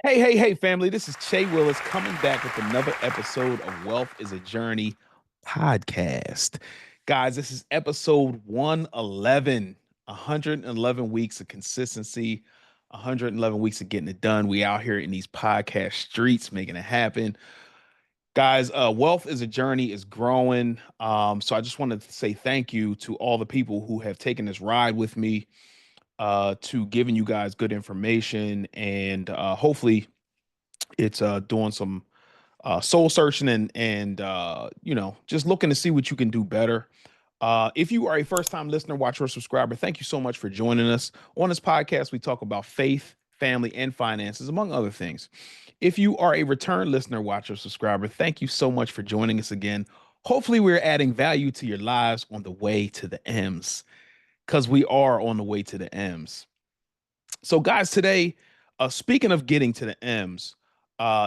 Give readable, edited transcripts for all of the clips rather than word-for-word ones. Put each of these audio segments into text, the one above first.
Hey, family. This is Che Willis coming back with another episode of Wealth is a Journey podcast. Guys, this is episode 111. 111 weeks of consistency, 111 weeks of getting it done. We out here in these podcast streets making it happen. Guys, Wealth is a Journey is growing. So I just wanted to say thank you to all the people who have taken this ride with me, to giving you guys good information and hopefully it's doing some soul searching and just looking to see what you can do better. If you are a first time listener, watcher, or subscriber, thank you so much for joining us. On this podcast, we talk about faith, family, and finances, among other things. If you are a return listener, watcher, or subscriber, thank you so much for joining us again. Hopefully, we're adding value to your lives on the way to the M's, because we are on the way to the M's. So, guys, today, speaking of getting to the M's,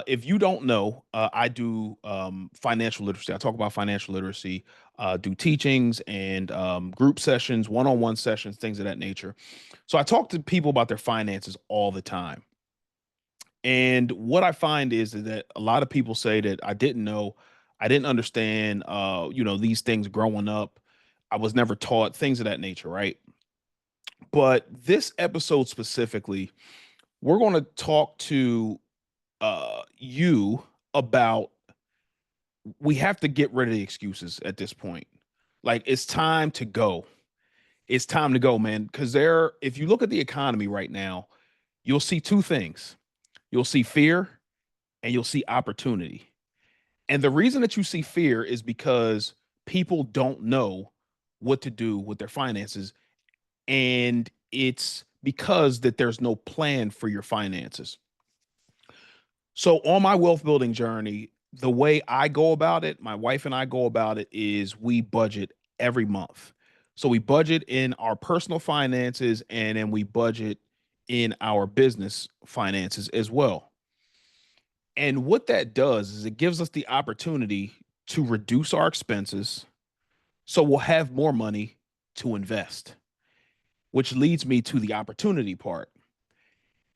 if you don't know, I do financial literacy. I talk about financial literacy, do teachings and group sessions, one on one sessions, things of that nature. So, I talk to people about their finances all the time. And what I find is that a lot of people say that I didn't know, I didn't understand, these things growing up. I was never taught things of that nature, right? But this episode specifically, we're going to talk to you about, we have to get rid of the excuses at this point. Like, it's time to go. It's time to go, man. Because if you look at the economy right now, you'll see two things. You'll see fear and you'll see opportunity. And the reason that you see fear is because people don't know what to do with their finances. And it's because that there's no plan for your finances. So on my wealth building journey, the way I go about it, my wife and I go about it, is we budget every month. So we budget in our personal finances and then we budget in our business finances as well. And what that does is it gives us the opportunity to reduce our expenses so we'll have more money to invest, which leads me to the opportunity part.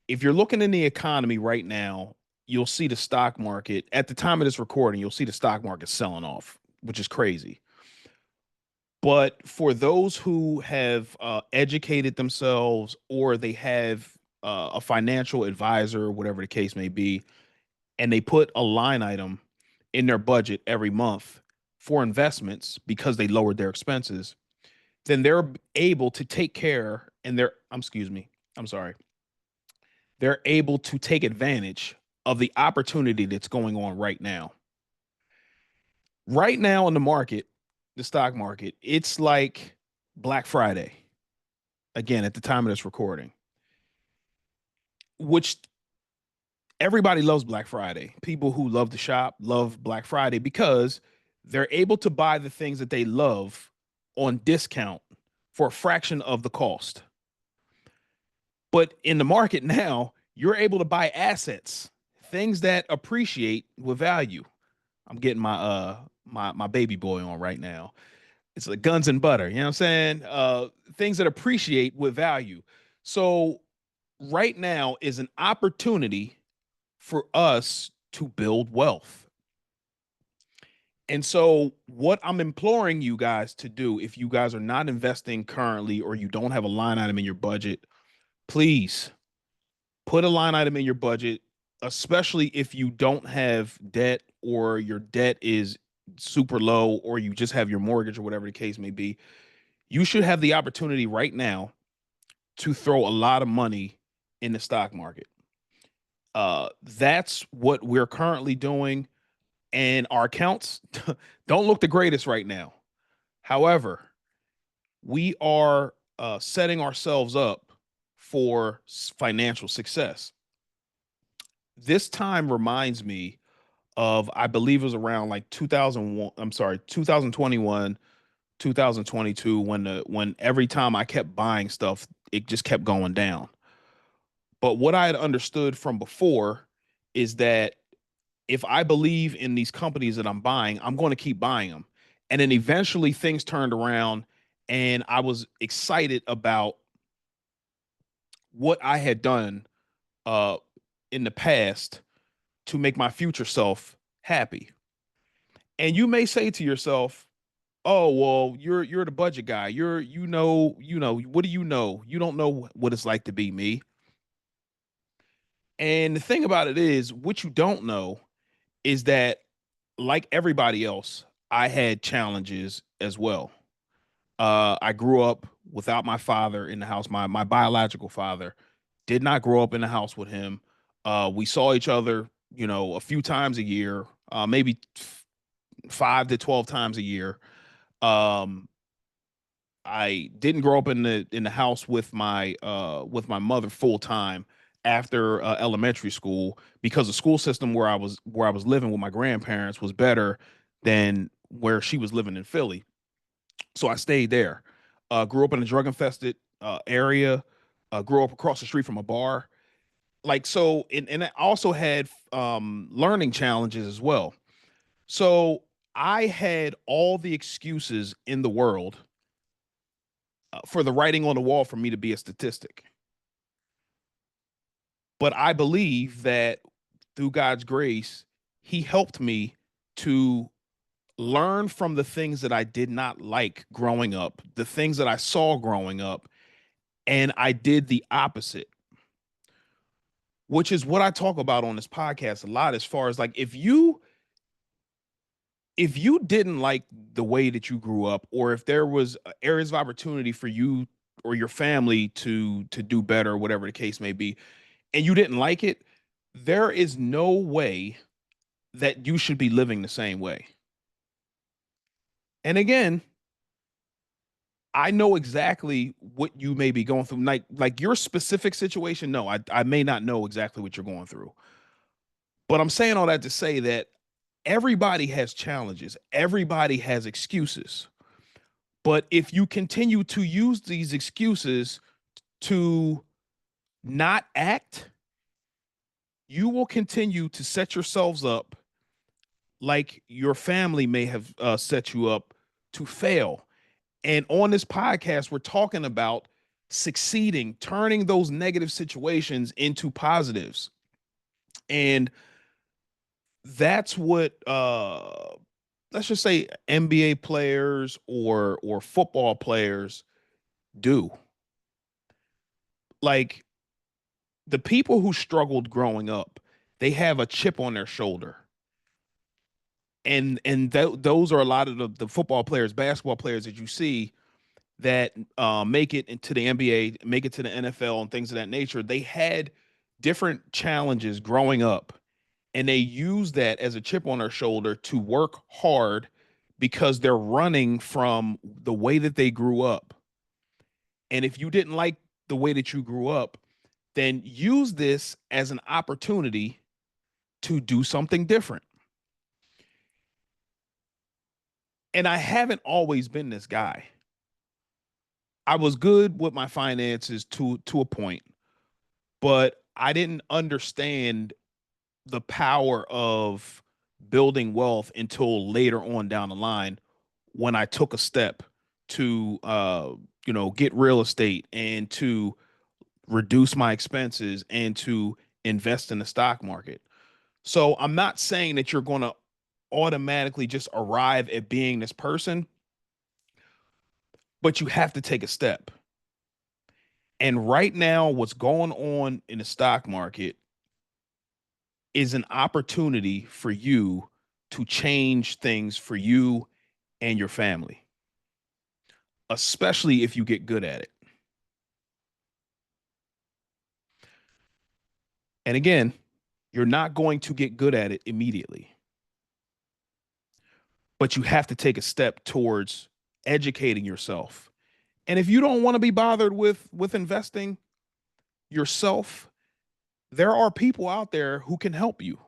If you're looking in the economy right now, you'll see the stock market at the time of this recording, you'll see the stock market selling off, which is crazy. But for those who have educated themselves or they have a financial advisor, whatever the case may be, and they put a line item in their budget every month for investments because they lowered their expenses, then they're able to take care and excuse me, I'm sorry, they're able to take advantage of the opportunity that's going on right now. Right now in the market, the stock market, it's like Black Friday. Again, at the time of this recording, which everybody loves Black Friday. People who love to shop love Black Friday because they're able to buy the things that they love on discount for a fraction of the cost. But in the market now, you're able to buy assets, things that appreciate with value. I'm getting my baby boy on right now. It's like guns and butter, you know what I'm saying? Things that appreciate with value. So right now is an opportunity for us to build wealth. And so, what I'm imploring you guys to do, if you guys are not investing currently or you don't have a line item in your budget, please put a line item in your budget, especially if you don't have debt or your debt is super low or you just have your mortgage or whatever the case may be. You should have the opportunity right now to throw a lot of money in the stock market. That's what we're currently doing, and our accounts don't look the greatest right now. However, we are setting ourselves up for financial success. This time reminds me of, I believe it was around like 2001, I'm sorry, 2021, 2022, when every time I kept buying stuff, it just kept going down. But what I had understood from before is that if I believe in these companies that I'm buying, I'm going to keep buying them. And then eventually things turned around and I was excited about what I had done uh in the past to make my future self happy. And you may say to yourself, "Oh, well, you're the budget guy. What do you know? You don't know what it's like to be me." And the thing about it is, what you don't know is that, like everybody else, I had challenges as well. I grew up without my father in the house. My biological father did not grow up in the house with him. We saw each other, a few times a year, maybe 5 to 12 times a year. Um, I didn't grow up in the house with my mother full time after elementary school because the school system where I was living with my grandparents was better than where she was living in Philly. So I stayed there. Grew up in a drug infested area. Grew up across the street from a bar. Like so, and I also had learning challenges as well. So I had all the excuses in the world for the writing on the wall for me to be a statistic. But I believe that through God's grace, He helped me to learn from the things that I did not like growing up, the things that I saw growing up, and I did the opposite, which is what I talk about on this podcast a lot. As far as like, if you didn't like the way that you grew up, or if there was areas of opportunity for you or your family to do better, whatever the case may be, and you didn't like it, there is no way that you should be living the same way. And again, I know exactly what you may be going through. Like your specific situation, no, I may not know exactly what you're going through. But I'm saying all that to say that everybody has challenges, everybody has excuses. But if you continue to use these excuses to not act, you will continue to set yourselves up like your family may have set you up to fail. And on this podcast, we're talking about succeeding, turning those negative situations into positives. And that's what let's just say NBA players or football players do. Like the people who struggled growing up, they have a chip on their shoulder. And those are a lot of the football players, basketball players that you see that make it into the NBA, make it to the NFL, and things of that nature. They had different challenges growing up, and they use that as a chip on their shoulder to work hard because they're running from the way that they grew up. And if you didn't like the way that you grew up, then use this as an opportunity to do something different. And I haven't always been this guy. I was good with my finances to a point, but I didn't understand the power of building wealth until later on down the line when I took a step to get real estate and to reduce my expenses and to invest in the stock market. So I'm not saying that you're going to automatically just arrive at being this person, but you have to take a step. And right now, what's going on in the stock market is an opportunity for you to change things for you and your family, especially if you get good at it. And again, you're not going to get good at it immediately, but you have to take a step towards educating yourself. And if you don't want to be bothered with investing yourself, there are people out there who can help you.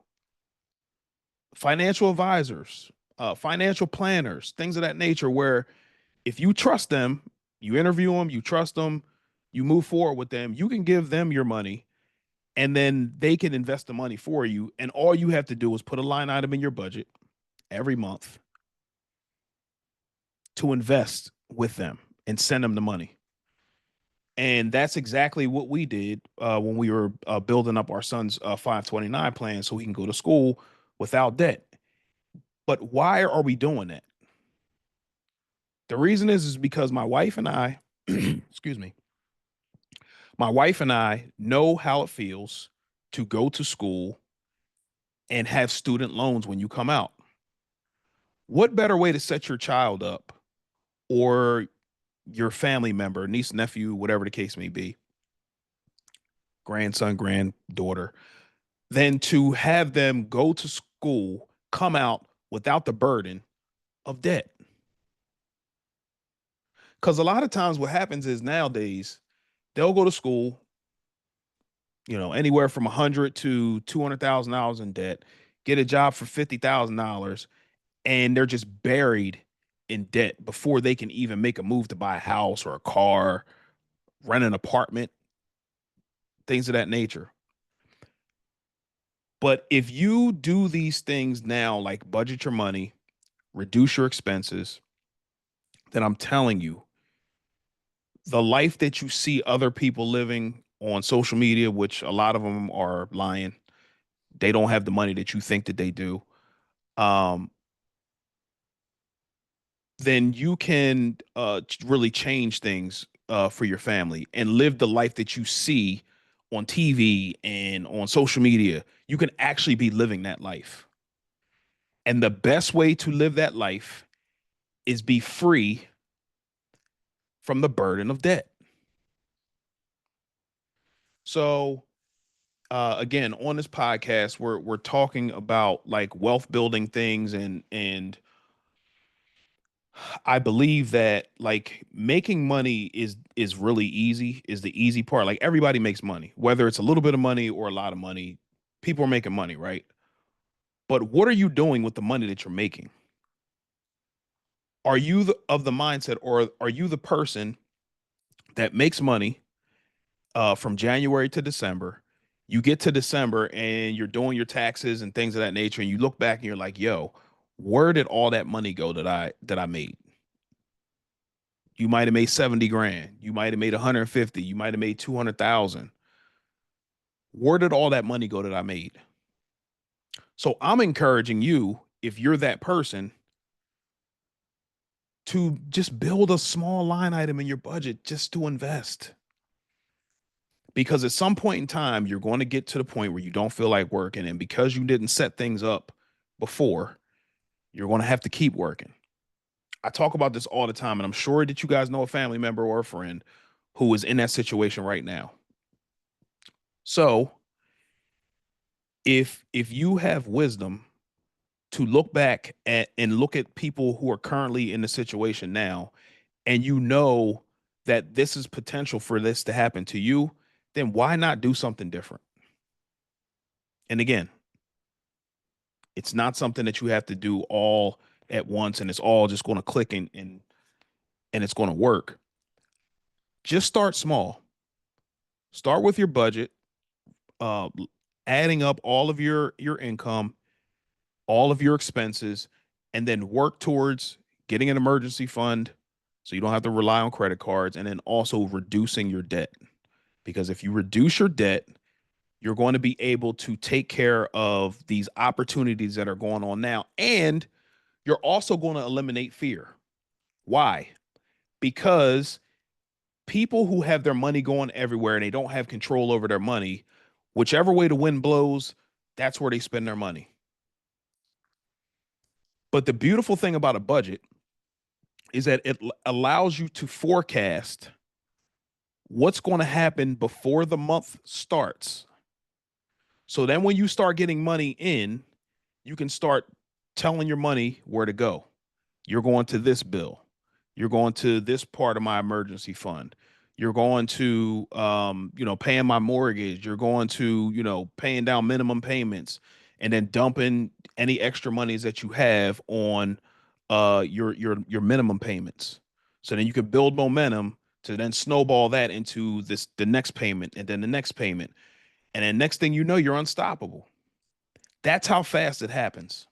Financial advisors, financial planners, things of that nature where if you trust them, you interview them, you trust them, you move forward with them, you can give them your money and then they can invest the money for you. And all you have to do is put a line item in your budget every month to invest with them and send them the money. And that's exactly what we did when we were building up our son's 529 plan so he can go to school without debt. But why are we doing that? The reason is because my wife and I, excuse me, my wife and I know how it feels to go to school and have student loans when you come out. What better way to set your child up or your family member, niece, nephew, whatever the case may be, grandson, granddaughter, than to have them go to school, come out without the burden of debt? Because a lot of times what happens is nowadays they'll go to school, anywhere from 100 to $200,000 in debt, get a job for $50,000, and they're just buried in debt before they can even make a move to buy a house or a car, rent an apartment, things of that nature. But if you do these things now, like budget your money, reduce your expenses, then I'm telling you, the life that you see other people living on social media, which a lot of them are lying, they don't have the money that you think that they do. Um, then you can really change things for your family and live the life that you see on TV and on social media. You can actually be living that life. And the best way to live that life is be free from the burden of debt. So, again, on this podcast, we're talking about like wealth building things, and I believe that like making money is really easy, is the easy part. Like everybody makes money, whether it's a little bit of money or a lot of money. People are making money, right? But what are you doing with the money that you're making? Are you of the mindset, or are you the person that makes money from January to December? You get to December and you're doing your taxes and things of that nature, and you look back and you're like, "Yo, where did all that money go that I made?" You might have made 70 grand. You might have made 150. You might have made 200,000. Where did all that money go that I made? So I'm encouraging you, if you're that person, to just build a small line item in your budget just to invest. Because at some point in time, you're going to get to the point where you don't feel like working. And because you didn't set things up before, you're going to have to keep working. I talk about this all the time, and I'm sure that you guys know a family member or a friend who is in that situation right now. So if you have wisdom to look back at and look at people who are currently in the situation now, and you know that this is potential for this to happen to you, then why not do something different? And again, it's not something that you have to do all at once and it's all just going to click and it's going to work. Just start small. Start with your budget, uh, adding up all of your income, all of your expenses, and then work towards getting an emergency fund so you don't have to rely on credit cards, and then also reducing your debt. Because if you reduce your debt, you're going to be able to take care of these opportunities that are going on now. And you're also going to eliminate fear. Why? Because people who have their money going everywhere and they don't have control over their money, whichever way the wind blows, that's where they spend their money. But the beautiful thing about a budget is that it allows you to forecast what's going to happen before the month starts. So then when you start getting money in, you can start telling your money where to go. You're going to this bill. You're going to this part of my emergency fund. You're going to, paying my mortgage. You're going to, paying down minimum payments, and then dumping any extra monies that you have on your minimum payments. So then you could build momentum to then snowball that into the next payment and then the next payment. And then next thing you know, you're unstoppable. That's how fast it happens.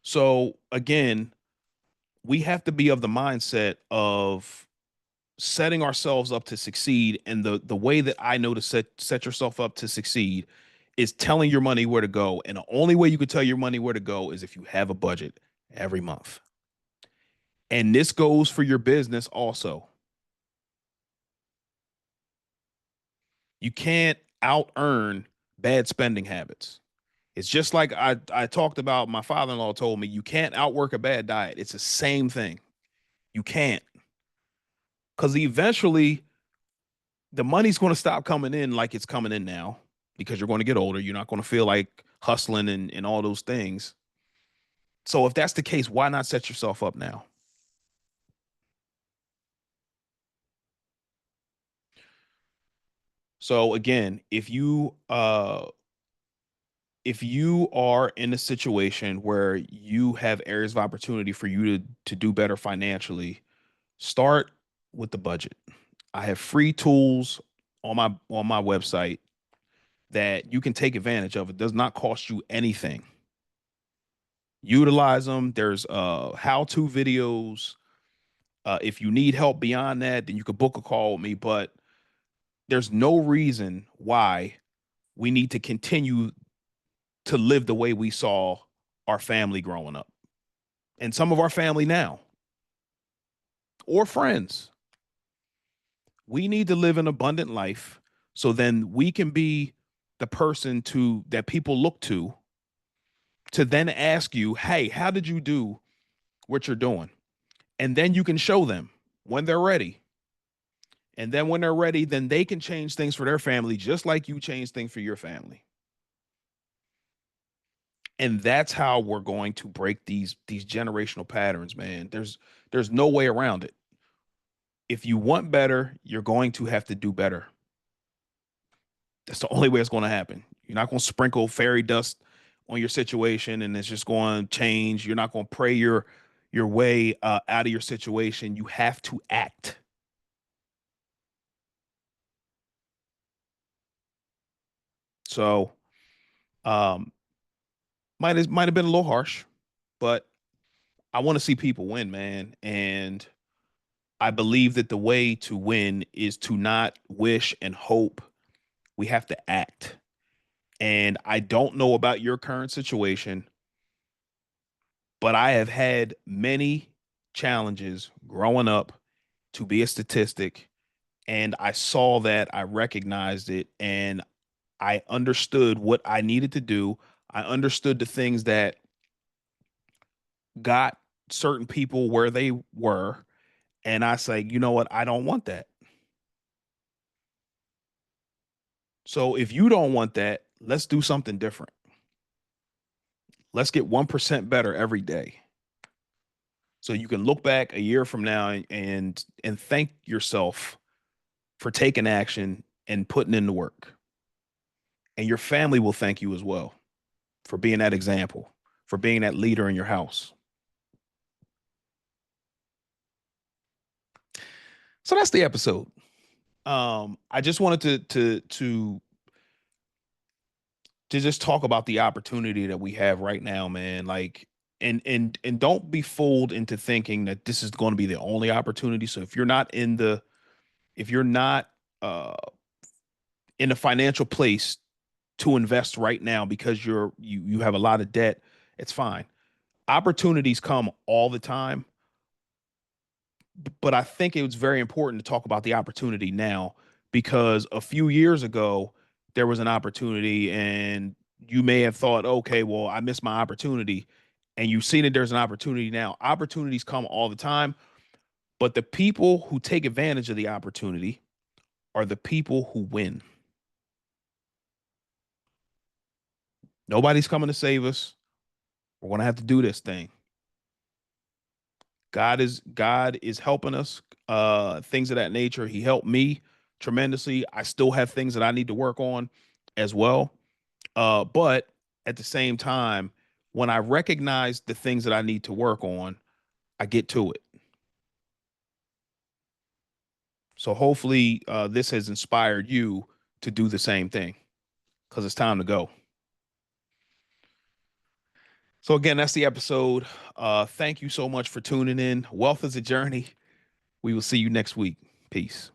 So again, we have to be of the mindset of setting ourselves up to succeed. And the way that I know to set yourself up to succeed is telling your money where to go. And the only way you can tell your money where to go is if you have a budget every month. And this goes for your business also. You can't out earn bad spending habits. It's just like I talked about, my father-in-law told me you can't outwork a bad diet. It's the same thing. You can't. Because eventually the money's going to stop coming in like it's coming in now because you're going to get older. You're not going to feel like hustling and all those things. So if that's the case, why not set yourself up now? So again, if you are in a situation where you have areas of opportunity for you to do better financially, start with the budget. I have free tools on my website that you can take advantage of. It does not cost you anything. Utilize them. There's how-to videos. If you need help beyond that, then you could book a call with me. But there's no reason why we need to continue to live the way we saw our family growing up and some of our family now or friends. We need to live an abundant life so then we can be the person to that people look to then ask you, "Hey, how did you do what you're doing?" And then you can show them when they're ready. And then when they're ready, then they can change things for their family just like you change things for your family. And that's how we're going to break these generational patterns, man. There's no way around it. If you want better, you're going to have to do better. That's the only way it's going to happen. You're not going to sprinkle fairy dust on your situation and it's just going to change. You're not going to pray your way out of your situation. You have to act. So, um, might have been a little harsh, but I want to see people win, man. And I believe that the way to win is to not wish and hope. We have to act. And I don't know about your current situation, but I have had many challenges growing up to be a statistic. And I saw that, I recognized it, and I understood what I needed to do. I understood the things that got certain people where they were. And I say, you know what? I don't want that. So if you don't want that, let's do something different. Let's get 1% better every day. So you can look back a year from now and thank yourself for taking action and putting in the work. And your family will thank you as well for being that example, for being that leader in your house. So that's the episode. I just wanted to just talk about the opportunity that we have right now, man. Like, and don't be fooled into thinking that this is going to be the only opportunity. So if you're not uh in a financial place to invest right now because you have a lot of debt, it's fine. Opportunities come all the time, but I think it was very important to talk about the opportunity now because a few years ago there was an opportunity and you may have thought, okay, well, I missed my opportunity. And you've seen that there's an opportunity now. Opportunities come all the time, but the people who take advantage of the opportunity are the people who win. Nobody's coming to save us. We're going to have to do this thing. God is helping us, things of that nature. He helped me tremendously. I still have things that I need to work on as well. But at the same time, when I recognize the things that I need to work on, I get to it. So hopefully, this has inspired you to do the same thing because it's time to go. So again, that's the episode. Thank you so much for tuning in. Wealth is a journey. We will see you next week. Peace.